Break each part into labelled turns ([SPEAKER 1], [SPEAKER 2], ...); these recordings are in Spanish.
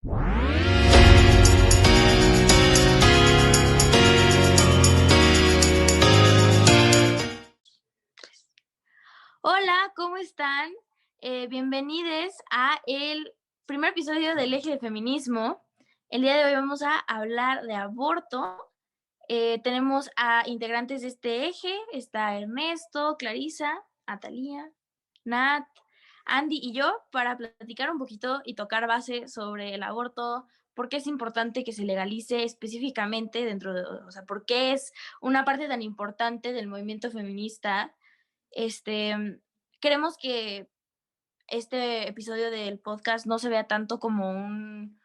[SPEAKER 1] Hola, ¿cómo están? Bienvenidos a el primer episodio del Eje de Feminismo. El día de hoy vamos a hablar de aborto. Tenemos a integrantes de este eje. Está Ernesto, Clarisa, Atalía, Nat, Andy y yo para platicar un poquito y tocar base sobre el aborto, por qué es importante que se legalice específicamente dentro de, o sea, por qué es una parte tan importante del movimiento feminista. Queremos que este episodio del podcast no se vea tanto como un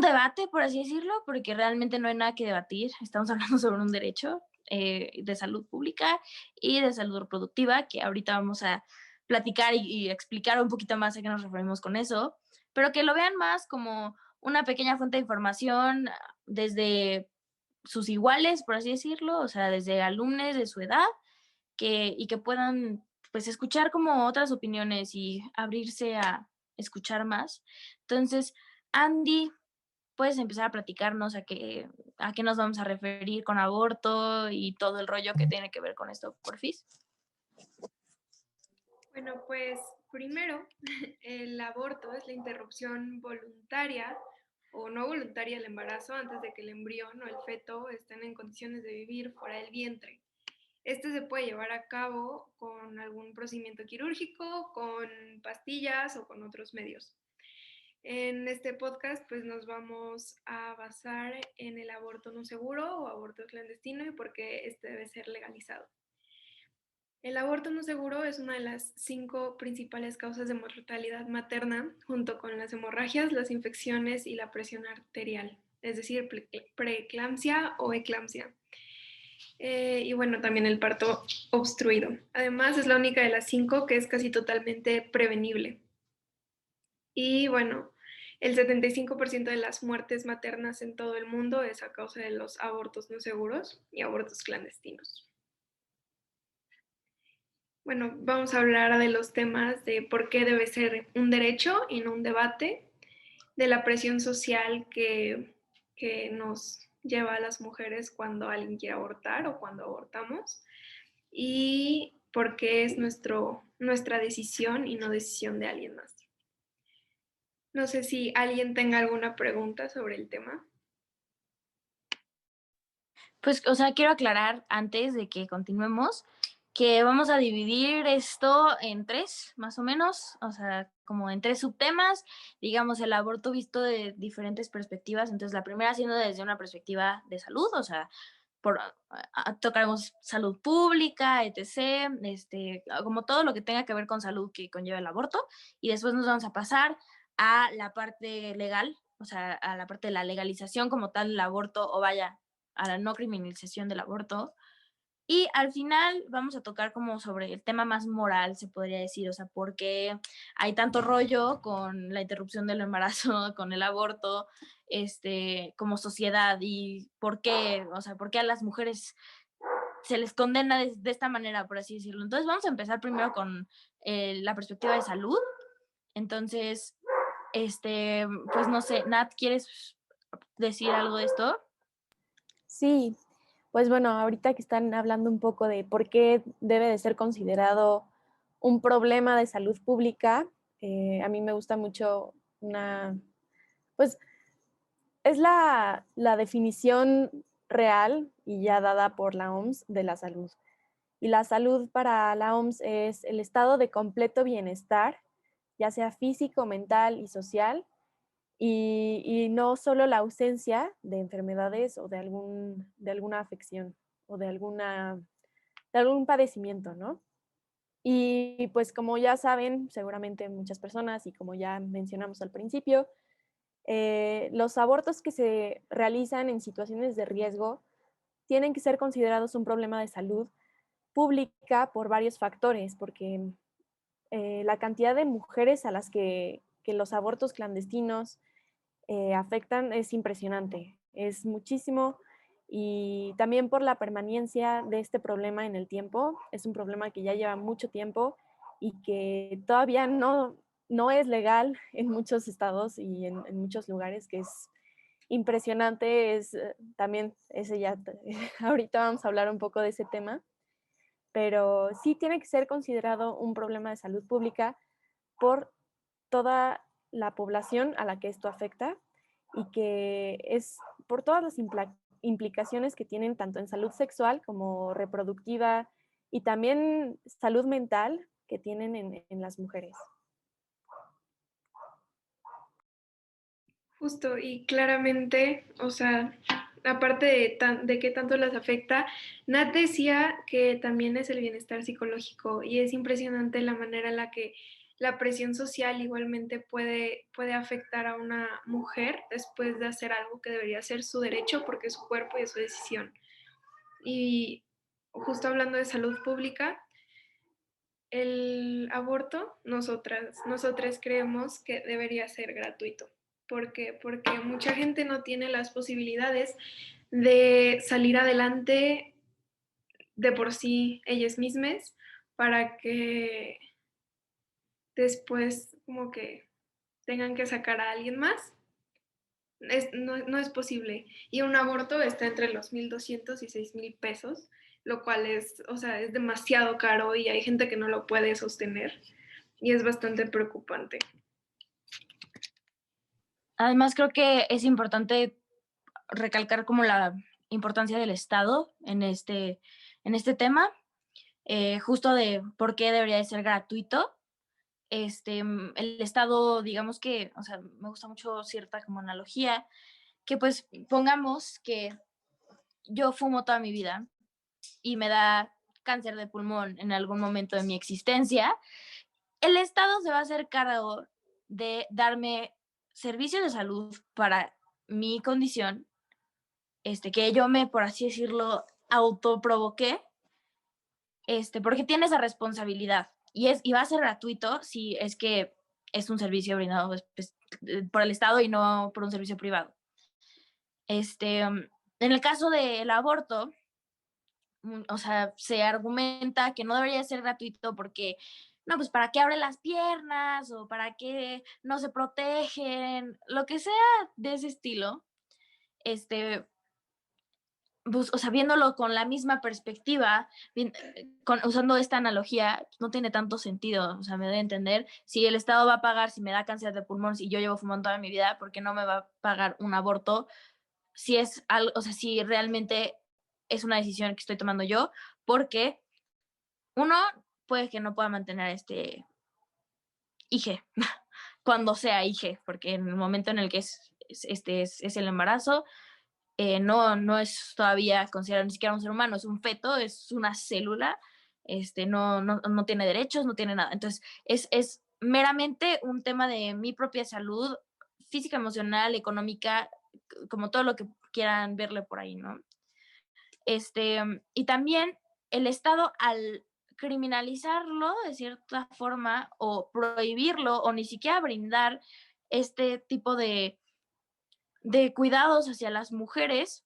[SPEAKER 1] debate, por así decirlo, porque realmente no hay nada que debatir. Estamos hablando sobre un derecho de salud pública y de salud reproductiva, que ahorita vamos a platicar y explicar un poquito más a qué nos referimos con eso, pero que lo vean más como una pequeña fuente de información desde sus iguales, por así decirlo, o sea, desde alumnos de su edad, y que puedan pues escuchar como otras opiniones y abrirse a escuchar más. Entonces, Andy, puedes empezar a platicarnos a qué nos vamos a referir con aborto y todo el rollo que tiene que ver con esto, porfis.
[SPEAKER 2] Bueno, pues primero, el aborto es la interrupción voluntaria o no voluntaria del embarazo antes de que el embrión o el feto estén en condiciones de vivir fuera del vientre. Este se puede llevar a cabo con algún procedimiento quirúrgico, con pastillas o con otros medios. En este podcast pues nos vamos a basar en el aborto no seguro o aborto clandestino y por qué este debe ser legalizado. El aborto no seguro es una de las 5 principales causas de mortalidad materna, junto con las hemorragias, las infecciones y la presión arterial, es decir, preeclampsia o eclampsia. Y bueno, también el parto obstruido. Además, es la única de las 5 que es casi totalmente prevenible. Y bueno, el 75% de las muertes maternas en todo el mundo es a causa de los abortos no seguros y abortos clandestinos. Bueno, vamos a hablar de los temas de por qué debe ser un derecho y no un debate, de la presión social que nos lleva a las mujeres cuando alguien quiere abortar o cuando abortamos, y por qué es nuestra decisión y no decisión de alguien más. No sé si alguien tenga alguna pregunta sobre el tema.
[SPEAKER 1] Pues, o sea, quiero aclarar antes de que continuemos que vamos a dividir esto en 3, más o menos, o sea, como en 3 subtemas, digamos, el aborto visto de diferentes perspectivas. Entonces, la primera siendo desde una perspectiva de salud, o sea, tocaremos salud pública, etc., como todo lo que tenga que ver con salud que conlleva el aborto, y después nos vamos a pasar a la parte legal, o sea, a la parte de la legalización como tal del aborto, o vaya, a la no criminalización del aborto. Y al final vamos a tocar como sobre el tema más moral, se podría decir, o sea, por qué hay tanto rollo con la interrupción del embarazo, con el aborto, como sociedad, y por qué, o sea, por qué a las mujeres se les condena de esta manera, por así decirlo. Entonces vamos a empezar primero con la perspectiva de salud. Entonces, pues no sé, Nat, ¿quieres decir algo de esto?
[SPEAKER 3] Sí, pues bueno, ahorita que están hablando un poco de por qué debe de ser considerado un problema de salud pública, a mí me gusta mucho pues es la definición real y ya dada por la OMS de la salud. Y la salud para la OMS es el estado de completo bienestar, ya sea físico, mental y social, y no solo la ausencia de enfermedades o de alguna afección o de algún padecimiento, ¿no? Y pues como ya saben, seguramente muchas personas, y como ya mencionamos al principio, los abortos que se realizan en situaciones de riesgo tienen que ser considerados un problema de salud pública por varios factores, porque la cantidad de mujeres a las que los abortos clandestinos afectan es impresionante, es muchísimo, y también por la permanencia de este problema en el tiempo. Es un problema que ya lleva mucho tiempo y que todavía no es legal en muchos estados y en muchos lugares, que es impresionante. Es también ese ya, ahorita vamos a hablar un poco de ese tema, pero sí tiene que ser considerado un problema de salud pública por toda la población a la que esto afecta, y que es por todas las implicaciones que tienen tanto en salud sexual como reproductiva, y también salud mental que tienen en las mujeres.
[SPEAKER 2] Justo, y claramente, o sea, aparte de qué tanto las afecta, Nat decía que también es el bienestar psicológico y es impresionante la manera en la que la presión social igualmente puede afectar a una mujer después de hacer algo que debería ser su derecho porque es su cuerpo y es su decisión. Y justo hablando de salud pública, el aborto, nosotras creemos que debería ser gratuito. ¿Por qué? Porque mucha gente no tiene las posibilidades de salir adelante de por sí ellas mismas para que después como que tengan que sacar a alguien más. No es posible. Y un aborto está entre los 1,200 y 6,000 pesos, lo cual es, o sea, es demasiado caro y hay gente que no lo puede sostener y es bastante preocupante.
[SPEAKER 1] Además, creo que es importante recalcar como la importancia del Estado en este tema, justo de por qué debería de ser gratuito. El Estado, digamos que, o sea, me gusta mucho cierta como analogía, que pues pongamos que yo fumo toda mi vida y me da cáncer de pulmón en algún momento de mi existencia, el Estado se va a hacer cargo de darme servicios de salud para mi condición, que yo me, por así decirlo, autoprovoqué, porque tiene esa responsabilidad y va a ser gratuito si es que es un servicio brindado pues, por el Estado y no por un servicio privado. En el caso del aborto, o sea, se argumenta que no debería ser gratuito porque, no, pues para qué abre las piernas o para qué no se protegen, lo que sea de ese estilo, pues, o sea, viéndolo con la misma perspectiva, usando esta analogía, no tiene tanto sentido, o sea, me debe entender, si el Estado va a pagar si me da cáncer de pulmón y yo llevo fumando toda mi vida, ¿por qué no me va a pagar un aborto? Si es algo, o sea, si realmente es una decisión que estoy tomando yo, porque uno puede que no pueda mantener hijo cuando sea hijo, porque en el momento en el que es el embarazo, no es todavía considerado ni siquiera un ser humano, es un feto, es una célula, no tiene derechos, no tiene nada. Entonces, es meramente un tema de mi propia salud física, emocional, económica, como todo lo que quieran verle por ahí, ¿no? Y también el Estado, al criminalizarlo de cierta forma o prohibirlo o ni siquiera brindar este tipo de cuidados hacia las mujeres,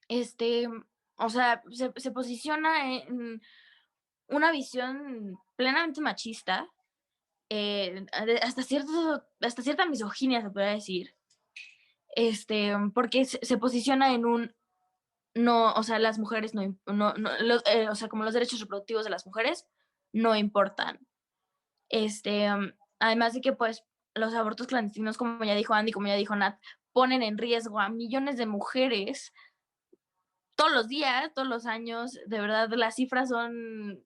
[SPEAKER 1] este, o sea, se posiciona en una visión plenamente machista, hasta cierta misoginia se puede decir, porque se posiciona en un no, o sea, las mujeres o sea, como los derechos reproductivos de las mujeres no importan. Además de que, pues, los abortos clandestinos, como ya dijo Andy, como ya dijo Nat, ponen en riesgo a millones de mujeres todos los días, todos los años. De verdad, las cifras son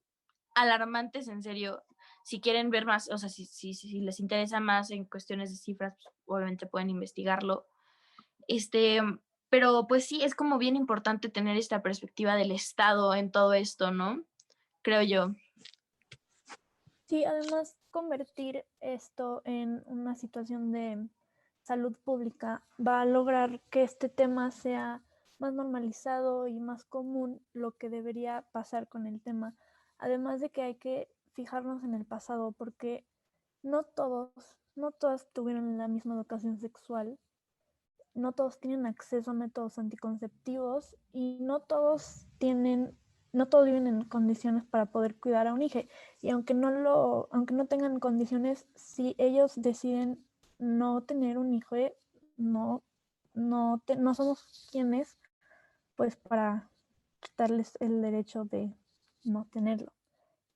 [SPEAKER 1] alarmantes, en serio. Si quieren ver más, o sea, si les interesa más en cuestiones de cifras, pues, obviamente pueden investigarlo. Este, pero pues sí, es como bien importante tener esta perspectiva del Estado en todo esto, ¿no? Creo yo.
[SPEAKER 4] Sí, además convertir esto en una situación de salud pública va a lograr que este tema sea más normalizado y más común, lo que debería pasar con el tema. Además de que hay que fijarnos en el pasado, porque no todas tuvieron la misma educación sexual, no todos tienen acceso a métodos anticonceptivos y no todos tienen no todos viven en condiciones para poder cuidar a un hijo. Y aunque no tengan condiciones, si ellos deciden no tener un hijo, no somos quienes, pues, para quitarles el derecho de no tenerlo.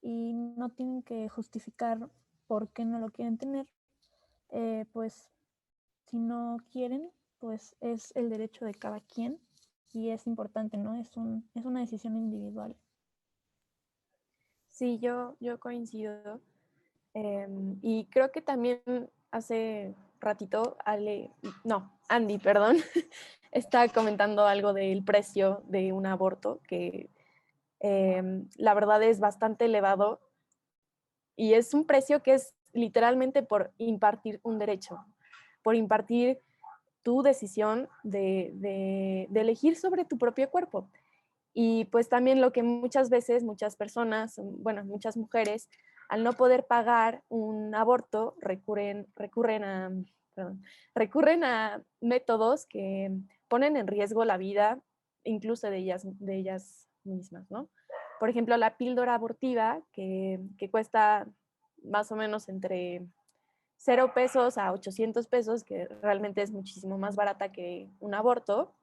[SPEAKER 4] Y no tienen que justificar por qué no lo quieren tener. Pues si no quieren, pues es el derecho de cada quien y es importante, ¿no? Es una decisión individual.
[SPEAKER 3] Sí, yo coincido. Y creo que también hace ratito, Andy, perdón, está comentando algo del precio de un aborto, que la verdad es bastante elevado y es un precio que es literalmente por impartir un derecho, por impartir tu decisión de elegir sobre tu propio cuerpo. Y pues también lo que muchas veces, muchas personas, bueno, muchas mujeres, al no poder pagar un aborto, recurren a métodos que ponen en riesgo la vida incluso de ellas mismas, ¿no? Por ejemplo, la píldora abortiva, que cuesta más o menos entre 0 pesos a 800 pesos, que realmente es muchísimo más barata que un aborto.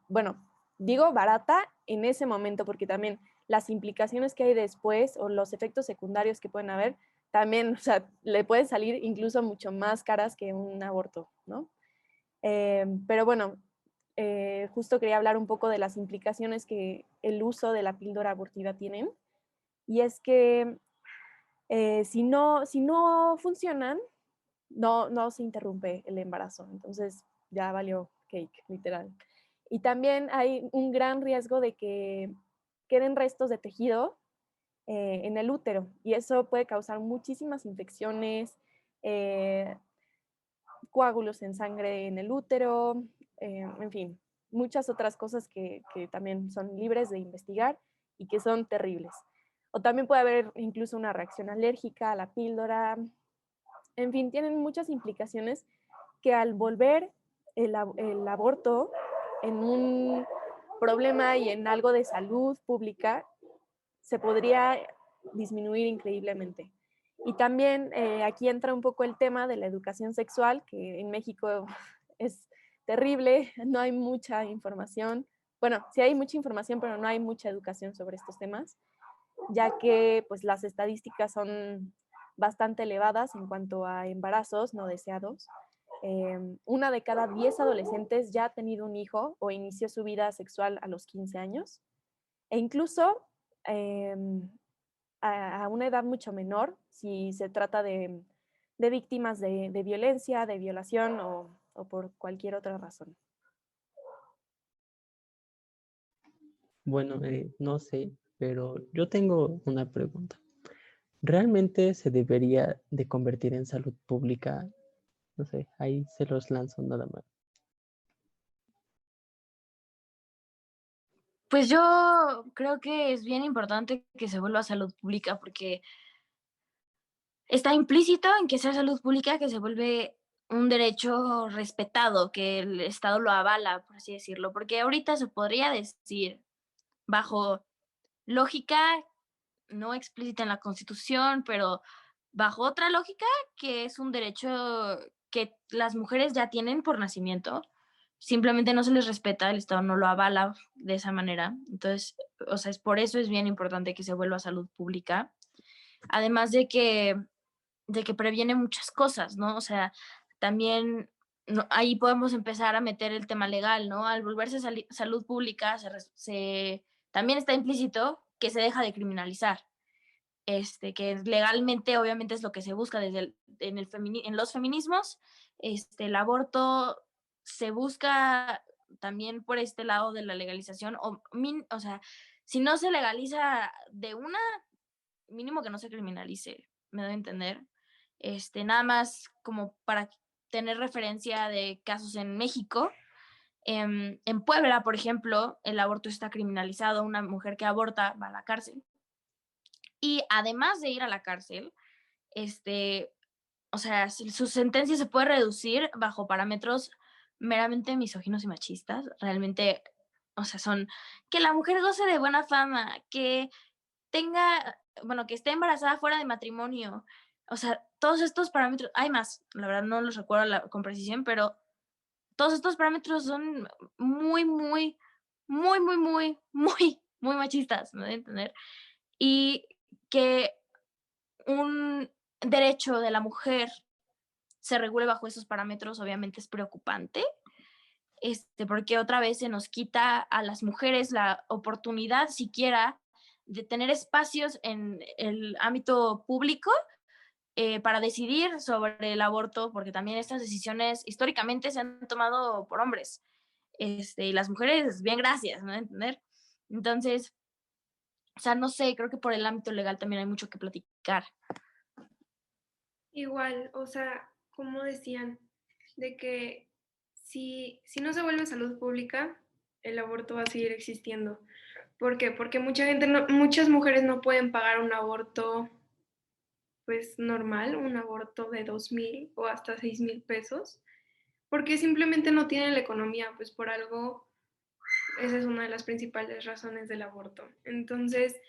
[SPEAKER 3] Bueno, digo barata en ese momento porque también las implicaciones que hay después o los efectos secundarios que pueden haber, también, o sea, le pueden salir incluso mucho más caras que un aborto, ¿no? Pero bueno, justo quería hablar un poco de las implicaciones que el uso de la píldora abortiva tienen. Y es que si no funcionan, no se interrumpe el embarazo. Entonces ya valió cake, literal. Y también hay un gran riesgo de que queden restos de tejido en el útero y eso puede causar muchísimas infecciones, eh, coágulos en sangre en el útero, en fin, muchas otras cosas que también son libres de investigar y que son terribles. O también puede haber incluso una reacción alérgica a la píldora. En fin, tienen muchas implicaciones que al volver el aborto en un problema y en algo de salud pública, se podría disminuir increíblemente. Y también aquí entra un poco el tema de la educación sexual, que en México es terrible, no hay mucha información. Bueno, sí hay mucha información, pero no hay mucha educación sobre estos temas, ya que pues las estadísticas son bastante elevadas en cuanto a embarazos no deseados. 1 de cada 10 adolescentes ya ha tenido un hijo o inició su vida sexual a los 15 años. E incluso eh, a una edad mucho menor, si se trata de víctimas de violencia, de violación o por cualquier otra razón.
[SPEAKER 5] Bueno, no sé, pero yo tengo una pregunta. ¿Realmente se debería de convertir en salud pública? No sé, ahí se los lanzo nada más.
[SPEAKER 1] Pues yo creo que es bien importante que se vuelva salud pública porque está implícito en que sea salud pública que se vuelve un derecho respetado, que el Estado lo avala, por así decirlo, porque ahorita se podría decir bajo lógica no explícita en la Constitución, pero bajo otra lógica que es un derecho que las mujeres ya tienen por nacimiento, simplemente no se les respeta, el Estado no lo avala de esa manera. Entonces, o sea, es por eso es bien importante que se vuelva salud pública. Además de que previene muchas cosas, ¿no? O sea, también ahí podemos empezar a meter el tema legal, ¿no? Al volverse salud pública, también está implícito que se deja de criminalizar. Que legalmente obviamente es lo que se busca en los feminismos, el aborto se busca también por este lado de la legalización, o sea, si no se legaliza de una, mínimo que no se criminalice, me doy a entender. Nada más como para tener referencia de casos en México. En Puebla, por ejemplo, el aborto está criminalizado, una mujer que aborta va a la cárcel. Y además de ir a la cárcel, o sea, su sentencia se puede reducir bajo parámetros meramente misóginos y machistas. Realmente o sea, son que la mujer goce de buena fama, que tenga, bueno, que esté embarazada fuera de matrimonio. O sea, todos estos parámetros, hay más, la verdad no los recuerdo con precisión, pero todos estos parámetros son muy, muy, muy, muy, muy, muy, muy machistas, ¿me voy a entender? Y que un derecho de la mujer se regule bajo esos parámetros, obviamente es preocupante, porque otra vez se nos quita a las mujeres la oportunidad siquiera de tener espacios en el ámbito público para decidir sobre el aborto, porque también estas decisiones históricamente se han tomado por hombres. Y las mujeres, bien, gracias, ¿no? ¿Entender? Entonces, o sea, no sé, creo que por el ámbito legal también hay mucho que platicar.
[SPEAKER 2] Igual, o sea, como decían, de que si no se vuelve salud pública, el aborto va a seguir existiendo. ¿Por qué? Porque muchas mujeres no pueden pagar un aborto pues normal, un aborto de 2,000 o hasta 6,000 pesos, porque simplemente no tienen la economía, pues por algo, esa es una de las principales razones del aborto. Entonces,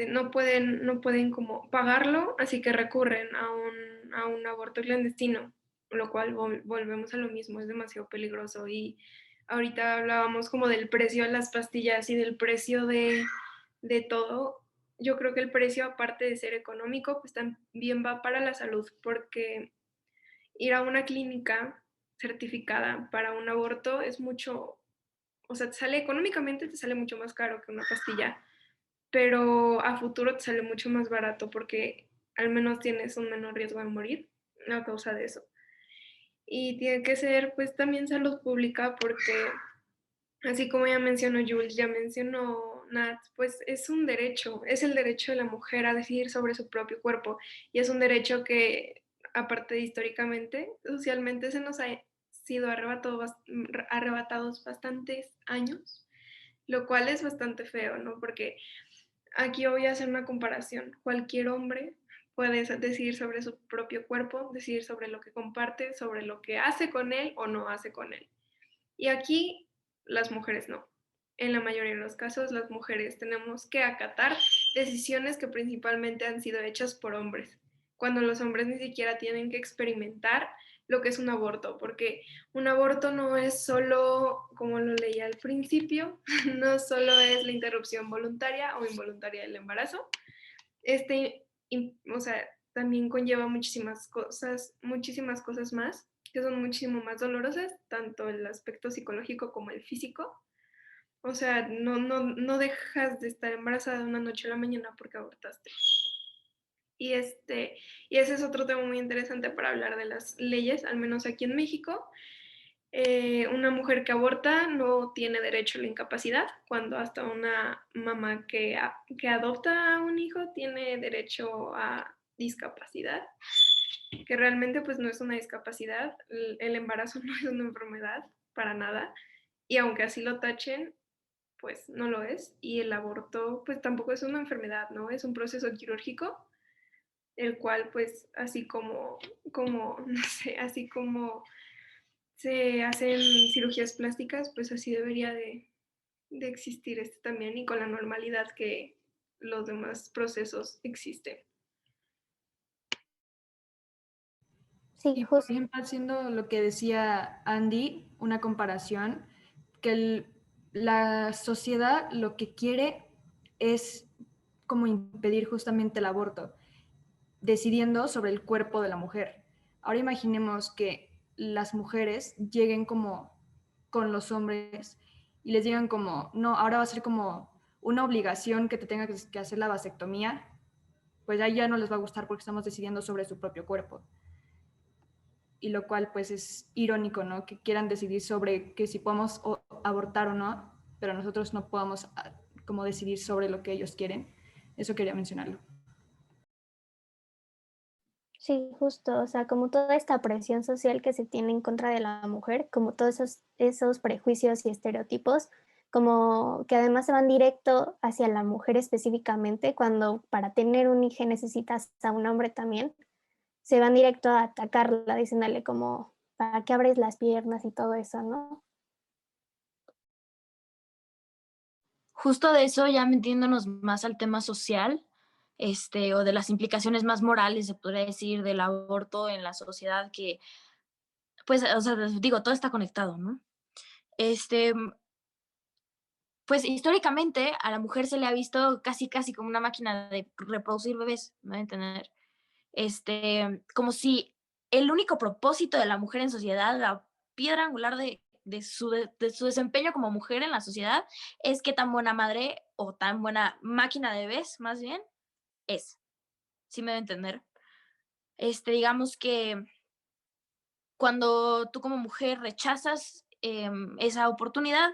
[SPEAKER 2] no pueden como pagarlo, así que recurren a un aborto clandestino, lo cual volvemos a lo mismo, es demasiado peligroso. Y ahorita hablábamos como del precio de las pastillas y del precio de todo. Yo creo que el precio, aparte de ser económico, pues también va para la salud, porque ir a una clínica certificada para un aborto es mucho, o sea, económicamente te sale mucho más caro que una pastilla, pero a futuro te sale mucho más barato porque al menos tienes un menor riesgo de morir a causa de eso. Y tiene que ser pues también salud pública porque así como ya mencionó Jules, ya mencionó Nat, pues es un derecho, es el derecho de la mujer a decidir sobre su propio cuerpo y es un derecho que aparte de históricamente, socialmente se nos ha sido arrebatados bastantes años, lo cual es bastante feo, ¿no? Porque aquí voy a hacer una comparación. Cualquier hombre puede decidir sobre su propio cuerpo, decidir sobre lo que comparte, sobre lo que hace con él o no hace con él. Y aquí las mujeres no. En la mayoría de los casos las mujeres tenemos que acatar decisiones que principalmente han sido hechas por hombres, cuando los hombres ni siquiera tienen que experimentar lo que es un aborto, porque un aborto no es solo, como lo leía al principio, no solo es la interrupción voluntaria o involuntaria del embarazo, o sea, también conlleva muchísimas cosas más, que son muchísimo más dolorosas, tanto el aspecto psicológico como el físico. O sea, no dejas de estar embarazada de una noche a la mañana porque abortaste. Y, y ese es otro tema muy interesante para hablar de las leyes, al menos aquí en México. Una mujer que aborta no tiene derecho a la incapacidad, cuando hasta una mamá que adopta a un hijo tiene derecho a discapacidad, que realmente pues no es una discapacidad, el embarazo no es una enfermedad para nada, y aunque así lo tachen, pues no lo es, y el aborto pues tampoco es una enfermedad, ¿no? Es un proceso quirúrgico, el cual pues no sé, así como se hacen cirugías plásticas, pues así debería de existir este también y con la normalidad que los demás procesos existen.
[SPEAKER 4] Sí,
[SPEAKER 6] Y por ejemplo, haciendo lo que decía Andy, una comparación, que la sociedad lo que quiere es como impedir justamente el aborto, decidiendo sobre el cuerpo de la mujer. Ahora imaginemos que las mujeres lleguen como con los hombres y les digan como, no, ahora va a ser como una obligación que te tenga que hacer la vasectomía, pues ahí ya no les va a gustar porque estamos decidiendo sobre su propio cuerpo. Y lo cual pues es irónico, ¿no? Que quieran decidir sobre que si podemos abortar o no, pero nosotros no podamos como decidir sobre lo que ellos quieren. Eso quería mencionarlo.
[SPEAKER 4] sí, justo, o sea, como toda esta presión social que se tiene en contra de la mujer, como todos esos prejuicios y estereotipos, como que además se van directo hacia la mujer específicamente, cuando para tener un hijo necesitas a un hombre también, se van directo a atacarla, diciéndole como, ¿para qué abres las piernas y todo eso, no?
[SPEAKER 1] justo de eso, ya metiéndonos más al tema social, o de las implicaciones más morales, se podría decir, del aborto en la sociedad, que, pues, o sea, digo, todo está conectado, ¿no? Este, pues históricamente a la mujer se le ha visto casi, casi como una máquina de reproducir bebés, ¿me voy a entender? Como si el único propósito de la mujer en sociedad, la piedra angular de su desempeño como mujer en la sociedad, es qué tan buena madre o tan buena máquina de bebés, más bien, es. ¿Sí me voy a entender? Digamos que cuando tú como mujer rechazas esa oportunidad,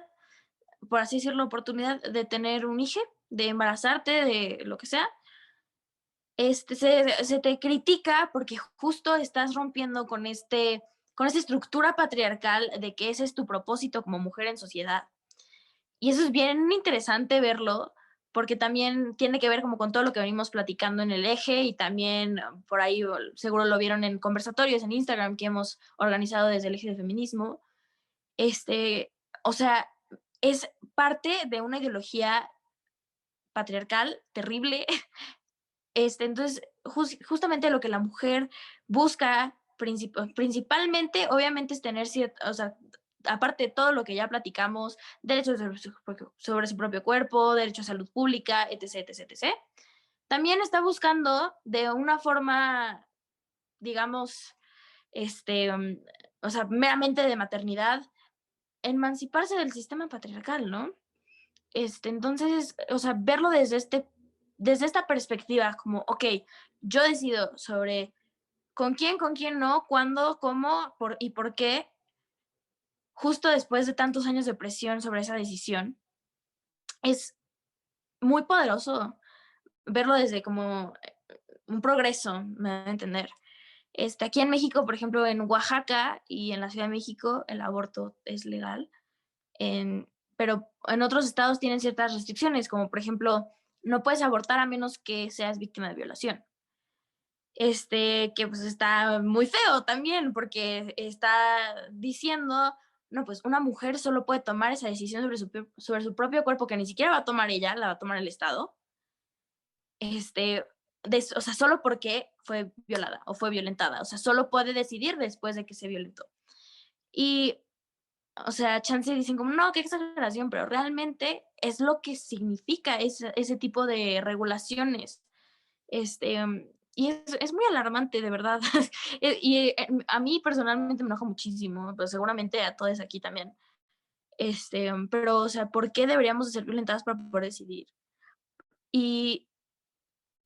[SPEAKER 1] por así decirlo, oportunidad de tener un hijo, de embarazarte, de lo que sea, se te critica porque justo estás rompiendo con esta estructura patriarcal de que ese es tu propósito como mujer en sociedad. Y eso es bien interesante verlo, porque también tiene que ver como con todo lo que venimos platicando en el eje y también por ahí seguro lo vieron en conversatorios en Instagram que hemos organizado desde el eje de feminismo. O sea, es parte de una ideología patriarcal terrible. Entonces, justamente lo que la mujer busca principalmente, obviamente, es tener cierto, o sea, aparte de todo lo que ya platicamos, derechos sobre su propio cuerpo, derecho a salud pública, etc., etc., etc., también está buscando de una forma, digamos, um, o sea, meramente de maternidad, emanciparse del sistema patriarcal, ¿no? Entonces, o sea, verlo desde esta perspectiva, como, ok, yo decido sobre con quién no, cuándo, cómo y por qué, justo después de tantos años de presión sobre esa decisión, es muy poderoso verlo desde como un progreso, me da a entender. Aquí en México, por ejemplo, en Oaxaca y en la Ciudad de México, el aborto es legal. Pero en otros estados tienen ciertas restricciones, como por ejemplo, no puedes abortar a menos que seas víctima de violación. Que pues está muy feo también, porque está diciendo, no, pues una mujer solo puede tomar esa decisión sobre su propio cuerpo, que ni siquiera va a tomar ella, la va a tomar el Estado, o sea, solo porque fue violada o fue violentada, o sea, solo puede decidir después de que se violentó. Y o sea, chance dicen como, no, qué exageración, pero realmente es lo que significa ese tipo de regulaciones. Y es muy alarmante, de verdad. Y a mí personalmente me enoja muchísimo, pero seguramente a todos aquí también. Pero, o sea, ¿por qué deberíamos de ser violentadas para poder decidir? Y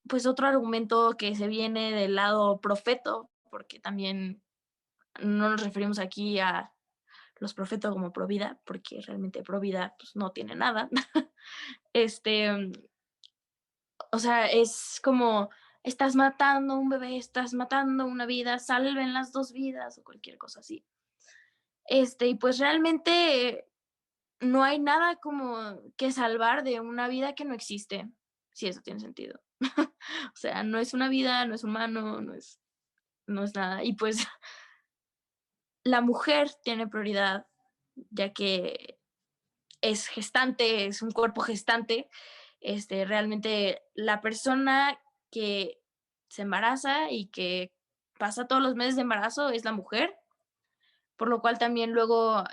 [SPEAKER 1] pues otro argumento que se viene del lado profeto, porque también no nos referimos aquí a los profetas como Provida, porque realmente Provida pues, no tiene nada. O sea, es como, estás matando un bebé, estás matando una vida, salven las dos vidas o cualquier cosa así. Y pues realmente no hay nada como que salvar de una vida que no existe, si eso tiene sentido. O sea, no es una vida, no es humano, no es nada. Y pues la mujer tiene prioridad, ya que es gestante, es un cuerpo gestante, realmente la persona que se embaraza y que pasa todos los meses de embarazo es la mujer, por lo cual también luego,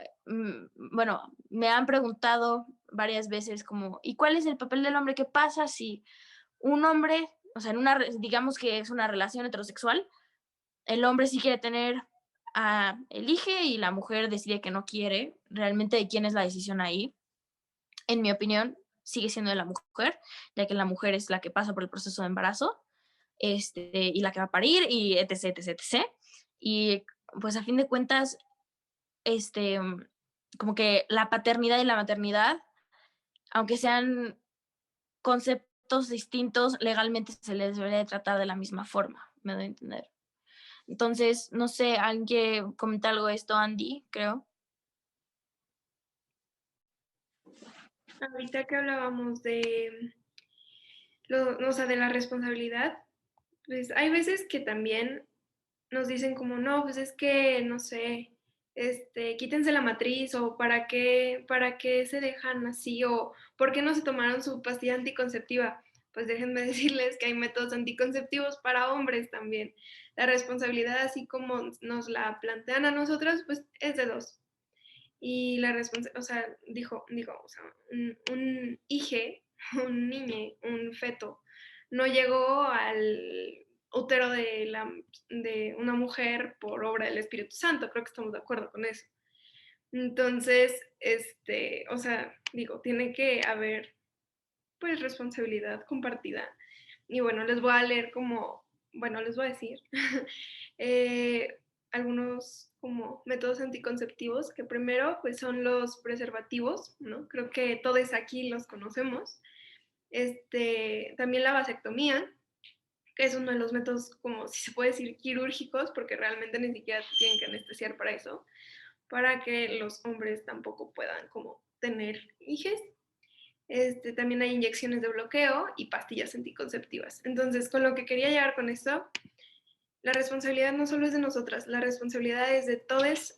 [SPEAKER 1] bueno, me han preguntado varias veces como, ¿y cuál es el papel del hombre? ¿Qué pasa si un hombre, o sea, digamos que es una relación heterosexual, el hombre sí quiere tener, elige y la mujer decide que no quiere? Realmente de quién es la decisión ahí. En mi opinión, sigue siendo de la mujer, ya que la mujer es la que pasa por el proceso de embarazo, y la que va a parir, y etc., etc., etc. Y pues a fin de cuentas, este, como que la paternidad y la maternidad, aunque sean conceptos distintos, legalmente se les debería de tratar de la misma forma, me doy a entender. Entonces, no sé, ¿alguien quiere comentar algo de esto? Andy, creo.
[SPEAKER 2] Ahorita que hablábamos de, o sea, de la responsabilidad, pues hay veces que también nos dicen como, no, pues es que, no sé, quítense la matriz, o ¿para qué se dejan así? O ¿por qué no se tomaron su pastilla anticonceptiva? Pues déjenme decirles que hay métodos anticonceptivos para hombres también. La responsabilidad, así como nos la plantean a nosotros, pues es de dos. Y la responsabilidad, o sea, o sea, un hije, un niño, un feto, no llegó al útero de una mujer por obra del Espíritu Santo. Creo que estamos de acuerdo con eso. Entonces, o sea, tiene que haber, pues, responsabilidad compartida. Y bueno, les voy a leer les voy a decir algunos como métodos anticonceptivos, que primero pues son los preservativos, ¿no? Creo que todos aquí los conocemos. También la vasectomía, que es uno de los métodos, como si se puede decir, quirúrgicos, porque realmente ni siquiera tienen que anestesiar para eso, para que los hombres tampoco puedan como tener hijos. También hay inyecciones de bloqueo y pastillas anticonceptivas. Entonces, con lo que quería llegar con esto, la responsabilidad no solo es de nosotras, la responsabilidad es de todos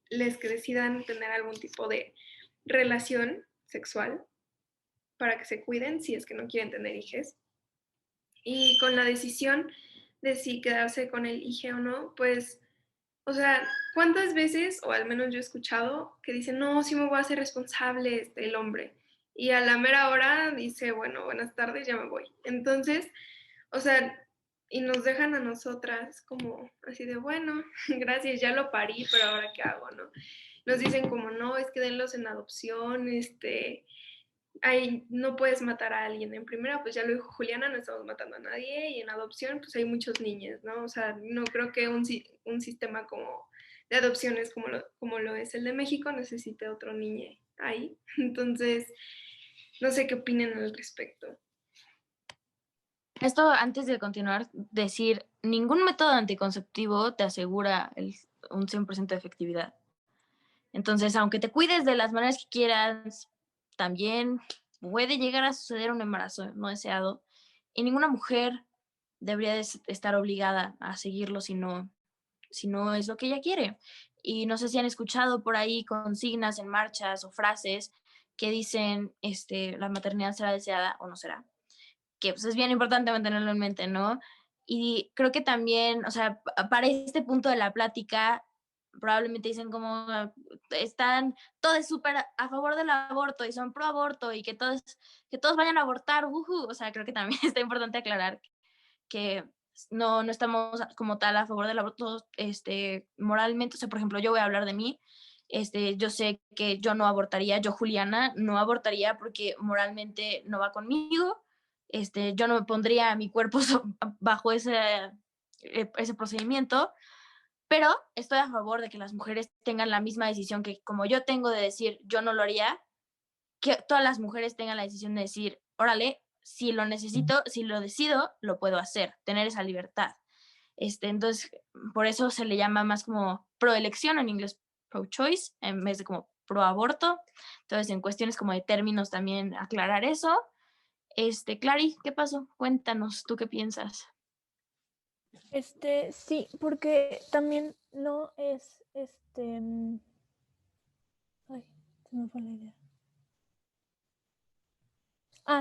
[SPEAKER 2] los que decidan tener algún tipo de relación sexual, para que se cuiden si es que no quieren tener hijos. Y con la decisión de si quedarse con el hijo o no, pues, o sea, ¿cuántas veces, o al menos yo he escuchado, que dicen, no, sí me voy a hacer responsable el hombre? Y a la mera hora dice, bueno, buenas tardes, ya me voy. Entonces, o sea, y nos dejan a nosotras como así de, bueno, gracias, ya lo parí, pero ahora qué hago, ¿no? Nos dicen como, no, es que denlos en adopción, ahí no puedes matar a alguien. En primera, pues ya lo dijo Juliana, no estamos matando a nadie, y en adopción, pues hay muchos niños, ¿no? O sea, no creo que un sistema como de adopciones como lo es el de México necesite otro niño ahí. Entonces, no sé qué opinen al respecto.
[SPEAKER 1] Esto, antes de continuar, decir, ningún método anticonceptivo te asegura un 100% de efectividad. Entonces, aunque te cuides de las maneras que quieras, también puede llegar a suceder un embarazo no deseado, y ninguna mujer debería estar obligada a seguirlo si no es lo que ella quiere. Y no sé si han escuchado por ahí consignas en marchas o frases que dicen, la maternidad será deseada o no será, que pues es bien importante mantenerlo en mente, ¿no? Y creo que también, o sea, para este punto de la plática, probablemente dicen como todo es súper a favor del aborto y son pro aborto y que todos vayan a abortar, o sea, creo que también está importante aclarar que no estamos como tal a favor del aborto moralmente. O sea, por ejemplo, yo voy a hablar de mí. Yo sé que yo no abortaría, yo, Juliana, no abortaría porque moralmente no va conmigo. Yo no me pondría mi cuerpo bajo ese procedimiento, pero estoy a favor de que las mujeres tengan la misma decisión que como yo tengo de decir yo no lo haría, que todas las mujeres tengan la decisión de decir, órale, si lo necesito, si lo decido, lo puedo hacer, tener esa libertad. Entonces, por eso se le llama más como proelección, en inglés pro-choice, en vez de como pro-aborto. Entonces, en cuestiones como de términos también aclarar eso. Clary, ¿qué pasó? Cuéntanos, ¿tú qué piensas?
[SPEAKER 4] Sí, porque también no es, ay, se me fue la idea.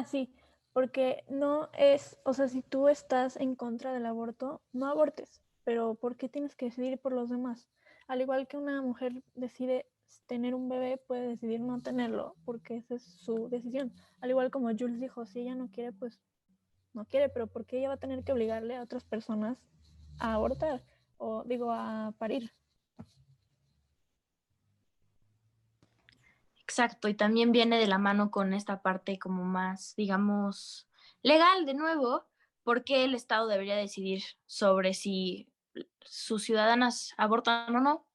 [SPEAKER 4] Sí, porque no es, o sea, si tú estás en contra del aborto, no abortes, pero ¿por qué tienes que decidir por los demás? Al igual que una mujer decide tener un bebé, puede decidir no tenerlo, porque esa es su decisión. Al igual como Jules dijo, si ella no quiere, pues no quiere, pero ¿por qué ella va a tener que obligarle a otras personas a abortar? O digo, a parir.
[SPEAKER 1] Exacto, y también viene de la mano con esta parte como más, digamos, legal de nuevo, porque el Estado debería decidir sobre si sus ciudadanas abortan o no.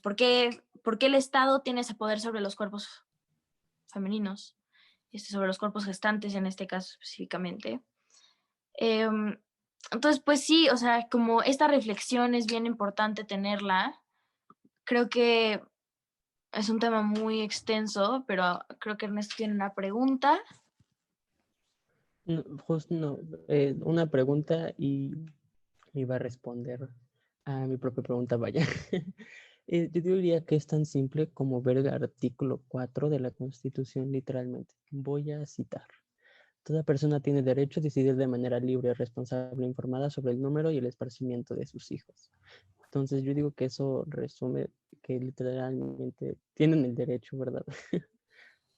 [SPEAKER 1] ¿Por qué el Estado tiene ese poder sobre los cuerpos femeninos, sobre los cuerpos gestantes en este caso específicamente? Entonces, pues sí, o sea, como esta reflexión es bien importante tenerla. Creo que es un tema muy extenso, pero creo que Ernesto tiene una pregunta.
[SPEAKER 5] No, justo no, una pregunta y iba a responder a mi propia pregunta, vaya. Yo diría que es tan simple como ver el artículo 4 de la Constitución literalmente. Voy a citar. Toda persona tiene derecho a decidir de manera libre, responsable e informada sobre el número y el esparcimiento de sus hijos. Entonces yo digo que eso resume que literalmente tienen el derecho, ¿verdad?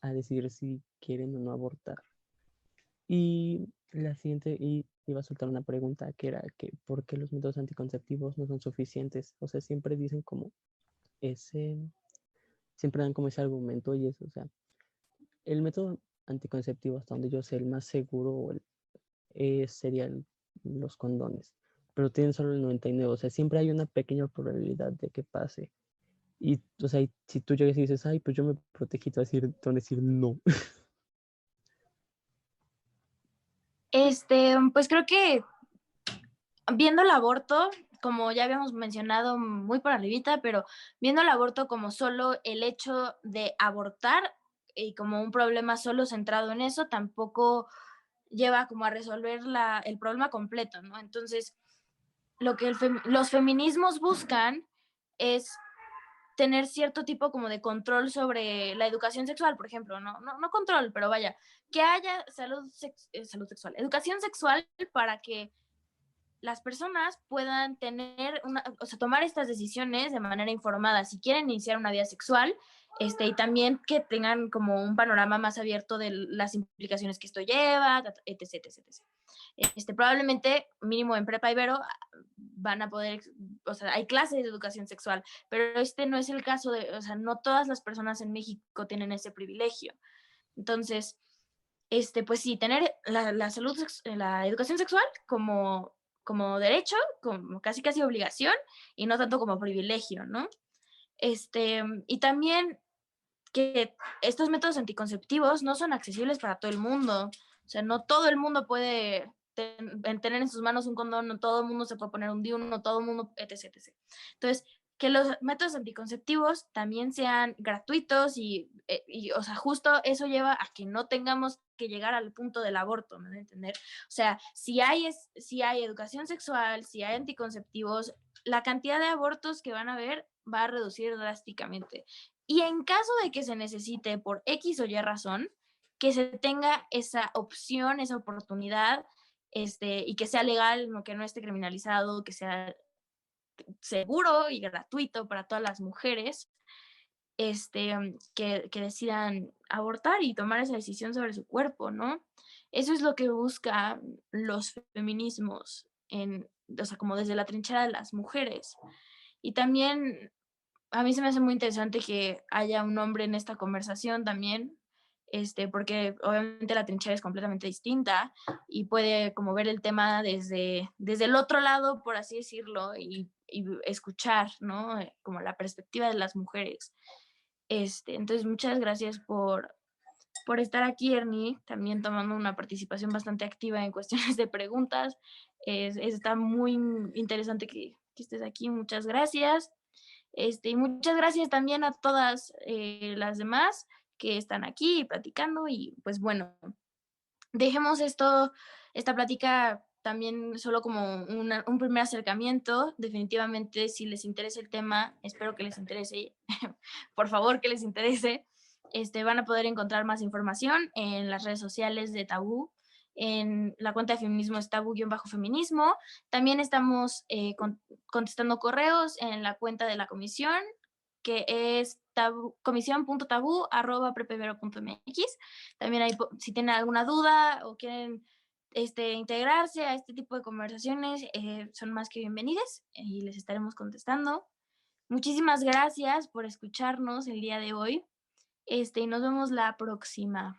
[SPEAKER 5] A decidir si quieren o no abortar. Y la siguiente, y iba a soltar una pregunta que era que ¿por qué los métodos anticonceptivos no son suficientes? O sea, siempre dicen como ese, siempre dan como ese argumento y eso, o sea, el método anticonceptivo hasta donde yo sé el más seguro serían los condones, pero tienen solo el 99, o sea, siempre hay una pequeña probabilidad de que pase. Y, o sea, si tú llegas y dices, ay, pues yo me protegí, te van a decir no.
[SPEAKER 1] Pues creo que viendo el aborto, como ya habíamos mencionado muy por arribita, pero viendo el aborto como solo el hecho de abortar y como un problema solo centrado en eso, tampoco lleva como a resolver el problema completo, ¿no? Entonces, lo que los feminismos buscan es tener cierto tipo como de control sobre la educación sexual, por ejemplo, no control, pero vaya, que haya salud sexual, educación sexual para que las personas puedan tener tomar estas decisiones de manera informada, si quieren iniciar una vida sexual, y también que tengan como un panorama más abierto de las implicaciones que esto lleva, etc, etc, etc. Probablemente, mínimo en prepa Ibero, van a poder, o sea, hay clases de educación sexual, pero no es el caso o sea, no todas las personas en México tienen ese privilegio. Entonces, pues sí, tener la salud, la educación sexual como derecho, como casi obligación, y no tanto como privilegio, ¿no? Y también que estos métodos anticonceptivos no son accesibles para todo el mundo. O sea, no todo el mundo puede tener en sus manos un condón, no todo el mundo se puede poner un DIU, no todo el mundo, etc, etc. Entonces, que los métodos anticonceptivos también sean gratuitos o sea, justo eso lleva a que no tengamos que llegar al punto del aborto, ¿me van a entender? O sea, si hay educación sexual, si hay anticonceptivos, la cantidad de abortos que van a haber va a reducir drásticamente. Y en caso de que se necesite por X o Y razón, que se tenga esa opción, esa oportunidad, y que sea legal, que no esté criminalizado, que sea seguro y gratuito para todas las mujeres, que decidan abortar y tomar esa decisión sobre su cuerpo, ¿no? Eso es lo que buscan los feminismos, o sea, como desde la trinchera de las mujeres. Y también a mí se me hace muy interesante que haya un hombre en esta conversación también, porque obviamente la trinchera es completamente distinta y puede como ver el tema desde el otro lado, por así decirlo, y escuchar, ¿no? Como la perspectiva de las mujeres. Entonces, muchas gracias por estar aquí, Ernie, también tomando una participación bastante activa en cuestiones de preguntas. Está muy interesante que estés aquí, muchas gracias. Y muchas gracias también a todas las demás que están aquí platicando y pues bueno, dejemos esta plática también solo como un primer acercamiento. Definitivamente, si les interesa el tema, espero que les interese, por favor que les interese, van a poder encontrar más información en las redes sociales de Tabú. En la cuenta de feminismo es tabú-feminismo. También estamos contestando correos en la cuenta de la comisión, que es comisión.tabú@prepevero.mx. También si tienen alguna duda o quieren integrarse a este tipo de conversaciones, son más que bienvenidas y les estaremos contestando. Muchísimas gracias por escucharnos el día de hoy. Y nos vemos la próxima.